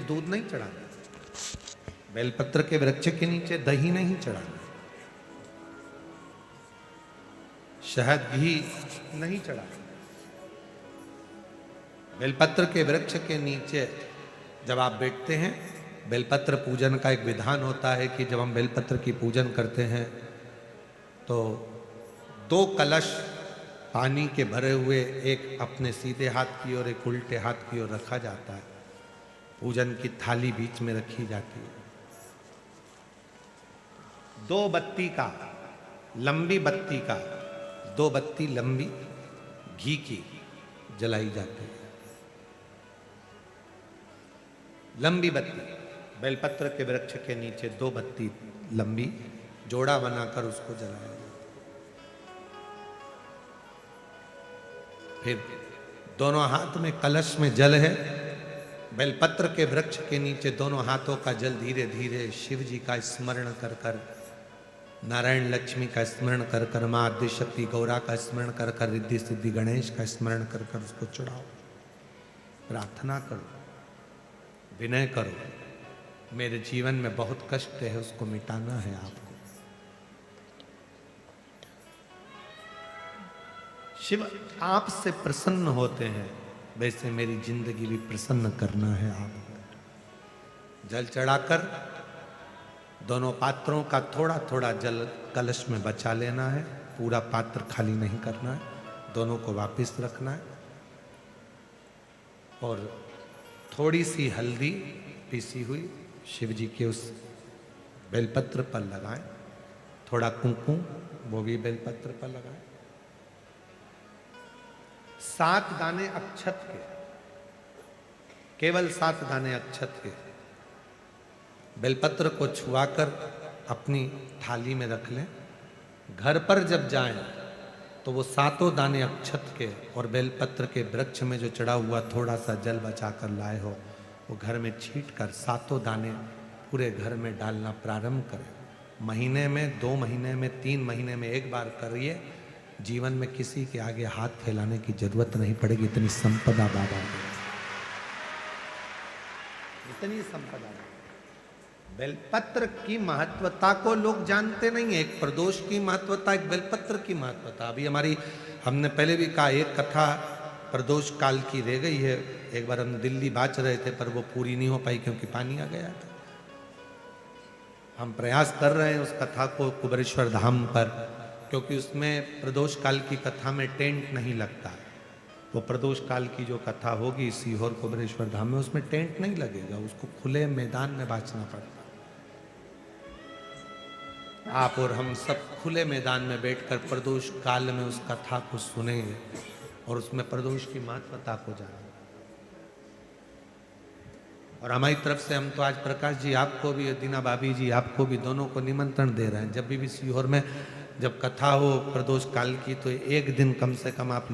दूध नहीं चढ़ाना, बेलपत्र के वृक्ष के नीचे दही नहीं चढ़ाना, शहद घी नहीं चढ़ाना। बेलपत्र के वृक्ष के नीचे जब आप बैठते हैं, बेलपत्र पूजन का एक विधान होता है कि जब हम बेलपत्र की पूजन करते हैं तो 2 कलश पानी के भरे हुए, एक अपने सीधे हाथ की ओर एक उल्टे हाथ की ओर रखा जाता है। पूजन की थाली बीच में रखी जाती है। 2 बत्ती का, लंबी बत्ती का, 2 बत्ती लंबी घी की जलाई जाती है। लंबी बत्ती बेलपत्र के वृक्ष के नीचे 2 बत्ती लंबी जोड़ा बनाकर उसको जलाया जाता है। फिर दोनों हाथ में कलश में जल है, बेलपत्र के वृक्ष के नीचे दोनों हाथों का जल धीरे धीरे शिव जी का स्मरण कर कर, नारायण लक्ष्मी का स्मरण कर कर, माँ आद्य शक्ति गौरा का स्मरण कर कर, रिद्धि सिद्धि गणेश का स्मरण कर कर उसको चढ़ाओ। प्रार्थना करो, विनय करो, मेरे जीवन में बहुत कष्ट है, उसको मिटाना है आपको। शिव आपसे प्रसन्न होते हैं, वैसे मेरी जिंदगी भी प्रसन्न करना है आपको। जल चढ़ाकर दोनों पात्रों का थोड़ा थोड़ा जल कलश में बचा लेना है, पूरा पात्र खाली नहीं करना है, दोनों को वापस रखना है। और थोड़ी सी हल्दी पीसी हुई शिव जी के उस बेलपत्र पर लगाएं, थोड़ा कुंकुम वो भी बेलपत्र पर लगाएं। 7 दाने अक्षत के, केवल 7 दाने अक्षत के बेलपत्र को छुआकर अपनी थाली में रख लें। घर पर जब जाएं तो वो 7 दाने अक्षत के और बेलपत्र के वृक्ष में जो चढ़ा हुआ थोड़ा सा जल बचाकर लाए हो, वो घर में छींट कर 7 दाने पूरे घर में डालना प्रारंभ करें। महीने में, 2 महीने में, 3 महीने में एक बार करिए। जीवन में किसी के आगे हाथ फैलाने की जरूरत नहीं पड़ेगी। इतनी संपदा बाबा ने, इतनी संपदा। बेलपत्र की महत्वता को लोग जानते नहीं है। एक प्रदोष की महत्वता, एक बेलपत्र की महत्वता। अभी हमने पहले भी कहा, एक कथा प्रदोष काल की रह गई है। एक बार हम दिल्ली बाच रहे थे पर वो पूरी नहीं हो पाई क्योंकि पानी आ गया था। हम प्रयास कर रहे हैं उस कथा को कुबेरेश्वर धाम पर, क्योंकि उसमें प्रदोष काल की कथा में टेंट नहीं लगता। वो प्रदोष काल की जो कथा होगी सीहोर कुबेरेश्वर धाम में, उसमें टेंट नहीं लगेगा, उसको खुले मैदान में बांचना पड़ता। आप और हम सब खुले मैदान में बैठकर प्रदोष काल में उस कथा को सुनेंगे और उसमें प्रदोष की महत्वता को जानेंगे। और हमारी तरफ से हम तो आज प्रकाश जी आपको भी, दीना भाभी जी आपको भी, दोनों को निमंत्रण दे रहे हैं। जब भी सीहोर में जब कथा हो प्रदोष काल की, तो एक दिन कम से कम आप लोग